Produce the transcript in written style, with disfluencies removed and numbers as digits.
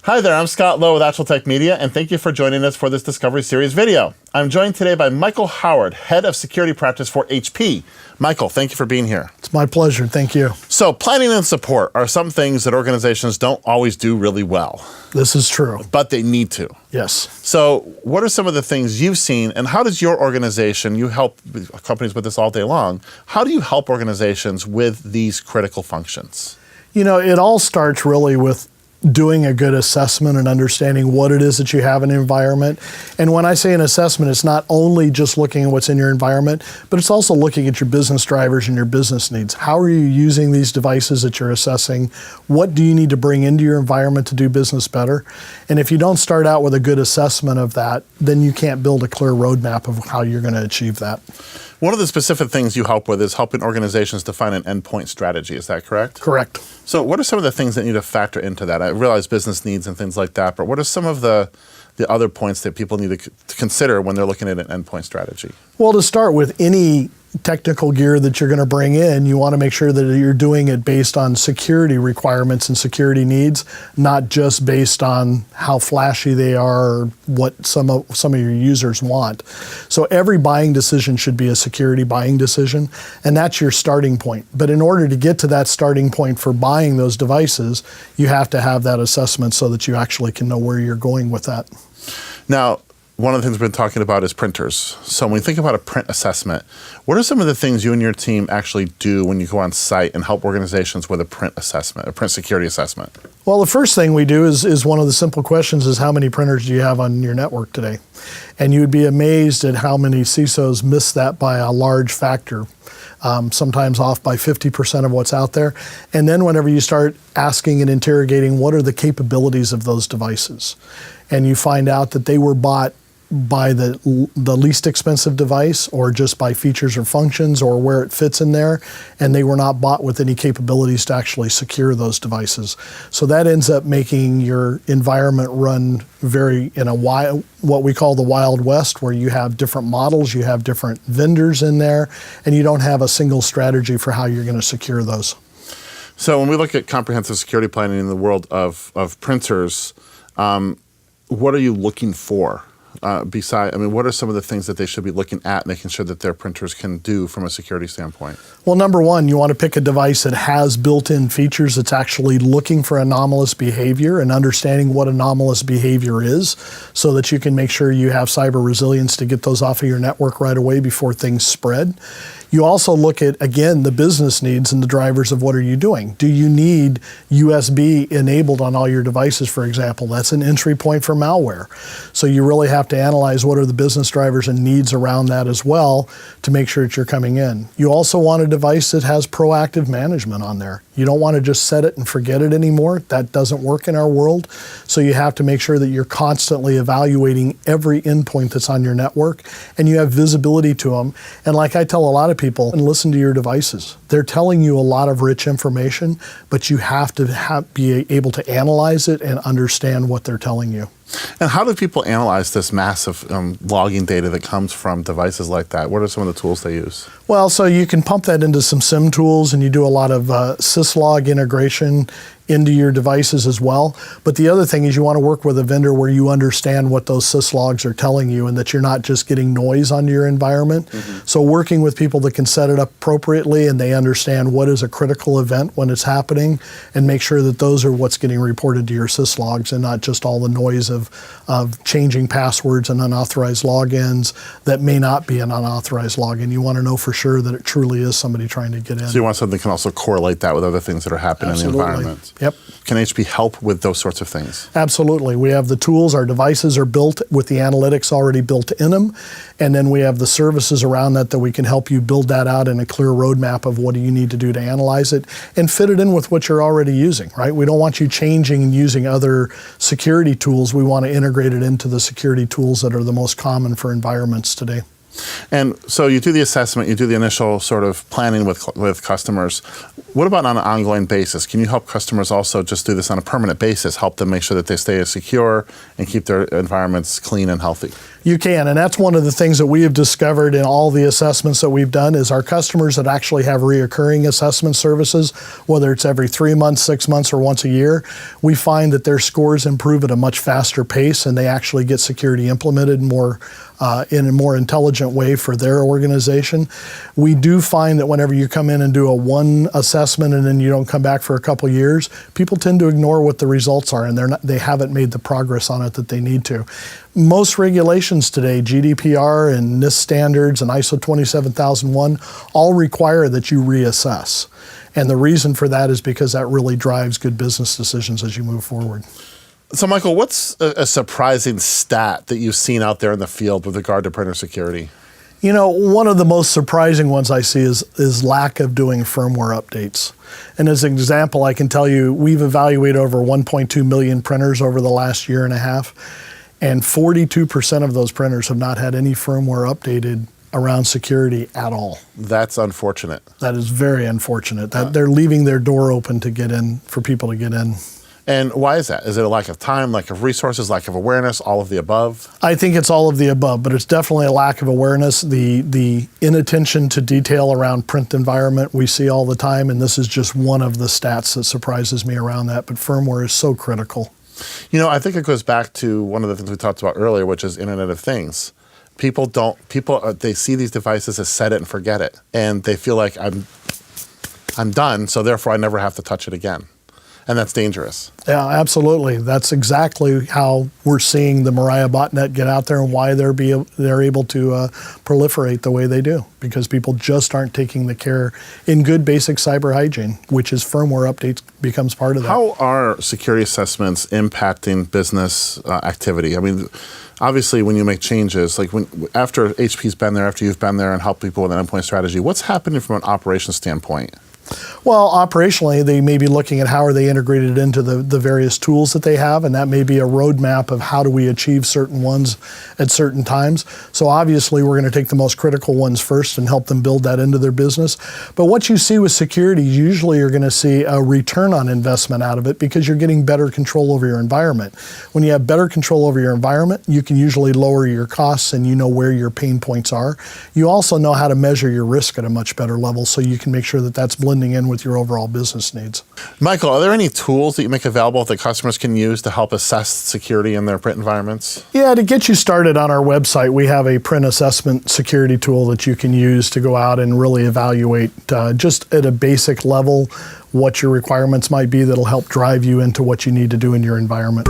Hi there, I'm Scott Lowe with Actual Tech Media, and thank you for joining us for this Discovery Series video. I'm joined today by Michael Howard, Head of Security Practice for HP. Michael, thank you for being here. It's my pleasure, thank you. So planning and support are some things that organizations don't always do really well. This is true. But they need to. Yes. So what are some of the things you've seen, and how does your organization, you help companies with this all day long, how do you help organizations with these critical functions? You know, it all starts really with doing a good assessment and understanding what it is that you have in an environment. And when I say an assessment, it's not only just looking at what's in your environment, but it's also looking at your business drivers and your business needs. How are you using these devices that you're assessing? What do you need to bring into your environment to do business better? And if you don't start out with a good assessment of that, then you can't build a clear roadmap of how you're going to achieve that. One of the specific things you help with is helping organizations define an endpoint strategy. Is that correct? Correct. So what are some of the things that need to factor into that? I realize business needs and things like that, but what are some of the other points that people need to consider when they're looking at an endpoint strategy? Well, to start with, any technical gear that you're going to bring in, you want to make sure that you're doing it based on security requirements and security needs, not just based on how flashy they are or what some of your users want. So every buying decision should be a security buying decision, and that's your starting point. But in order to get to that starting point for buying those devices, you have to have that assessment so that you actually can know where you're going with that. Now, one of the things we've been talking about is printers. So when we think about a print assessment, what are some of the things you and your team actually do when you go on site and help organizations with a print assessment, a print security assessment? Well, the first thing we do is one of the simple questions is, how many printers do you have on your network today? And you would be amazed at how many CISOs miss that by a large factor. Sometimes off by 50% of what's out there. And then whenever you start asking and interrogating what are the capabilities of those devices, and you find out that they were bought by the least expensive device, or just by features or functions or where it fits in there, and they were not bought with any capabilities to actually secure those devices. So that ends up making your environment run very in a what we call the Wild West, where you have different models, you have different vendors in there, and you don't have a single strategy for how you're going to secure those. So when we look at comprehensive security planning in the world of printers, what are you looking for? What are some of the things that they should be looking at, making sure that their printers can do from a security standpoint? Well, number one, you want to pick a device that has built-in features that's actually looking for anomalous behavior and understanding what anomalous behavior is, so that you can make sure you have cyber resilience to get those off of your network right away before things spread. You also look at, again, the business needs and the drivers of what are you doing. Do you need USB enabled on all your devices, for example? That's an entry point for malware. So you really have to analyze what are the business drivers and needs around that as well to make sure that you're coming in. You also want a device that has proactive management on there. You don't want to just set it and forget it anymore. That doesn't work in our world. So you have to make sure that you're constantly evaluating every endpoint that's on your network, and you have visibility to them. And like I tell a lot of people, and listen to your devices. They're telling you a lot of rich information, but you have to be able to analyze it and understand what they're telling you. And how do people analyze this massive logging data that comes from devices like that? What are some of the tools they use? Well, so you can pump that into some SIM tools, and you do a lot of syslog integration into your devices as well. But the other thing is you want to work with a vendor where you understand what those syslogs are telling you, and that you're not just getting noise on your environment. Mm-hmm. So working with people that can set it up appropriately and they understand what is a critical event when it's happening, and make sure that those are what's getting reported to your syslogs, and not just all the noise of changing passwords and unauthorized logins that may not be an unauthorized login. You want to know for sure that it truly is somebody trying to get in. So you want something that can also correlate that with other things that are happening Absolutely. In the environment. Yep. Can HP help with those sorts of things? Absolutely. We have the tools. Our devices are built with the analytics already built in them. And then we have the services around that we can help you build that out in a clear roadmap of what do you need to do to analyze it and fit it in with what you're already using, right? We don't want you changing and using other security tools. We want to integrate it into the security tools that are the most common for environments today. And so you do the assessment, you do the initial sort of planning with customers. What about on an ongoing basis? Can you help customers also just do this on a permanent basis, help them make sure that they stay secure and keep their environments clean and healthy? You can, and that's one of the things that we have discovered in all the assessments that we've done is our customers that actually have reoccurring assessment services, whether it's every 3 months, 6 months, or once a year, we find that their scores improve at a much faster pace and they actually get security implemented more in a more intelligent way for their organization. We do find that whenever you come in and do a one assessment and then you don't come back for a couple years, people tend to ignore what the results are and they haven't made the progress on it that they need to. Most regulations today, GDPR and NIST standards and ISO 27001, all require that you reassess. And the reason for that is because that really drives good business decisions as you move forward. So, Michael, what's a surprising stat that you've seen out there in the field with regard to printer security? You know, one of the most surprising ones I see is lack of doing firmware updates. And as an example, I can tell you we've evaluated over 1.2 million printers over the last year and a half, and 42% of those printers have not had any firmware updated around security at all. That's unfortunate. That is very unfortunate. That they're leaving their door open to get in, for people to get in. And why is that? Is it a lack of time, lack of resources, lack of awareness, all of the above? I think it's all of the above, but it's definitely a lack of awareness. The inattention to detail around print environment we see all the time, and this is just one of the stats that surprises me around that, but firmware is so critical. You know, I think it goes back to one of the things we talked about earlier, which is Internet of Things. They see these devices as set it and forget it, and they feel like I'm done, so therefore I never have to touch it again. And that's dangerous. Yeah, absolutely. That's exactly how we're seeing the Mariah botnet get out there and why they're able to proliferate the way they do, because people just aren't taking the care in good basic cyber hygiene, which is firmware updates becomes part of that. How are security assessments impacting business activity? I mean, obviously when you make changes, like after HP's been there, after you've been there and helped people with an endpoint strategy, what's happening from an operations standpoint? Well, operationally, they may be looking at how are they integrated into the various tools that they have, and that may be a roadmap of how do we achieve certain ones at certain times. So obviously, we're going to take the most critical ones first and help them build that into their business. But what you see with security, usually you're going to see a return on investment out of it because you're getting better control over your environment. When you have better control over your environment, you can usually lower your costs and you know where your pain points are. You also know how to measure your risk at a much better level, so you can make sure that that's blending in with your overall business needs. Michael, are there any tools that you make available that customers can use to help assess security in their print environments? Yeah, to get you started on our website, we have a print assessment security tool that you can use to go out and really evaluate just at a basic level what your requirements might be that'll help drive you into what you need to do in your environment.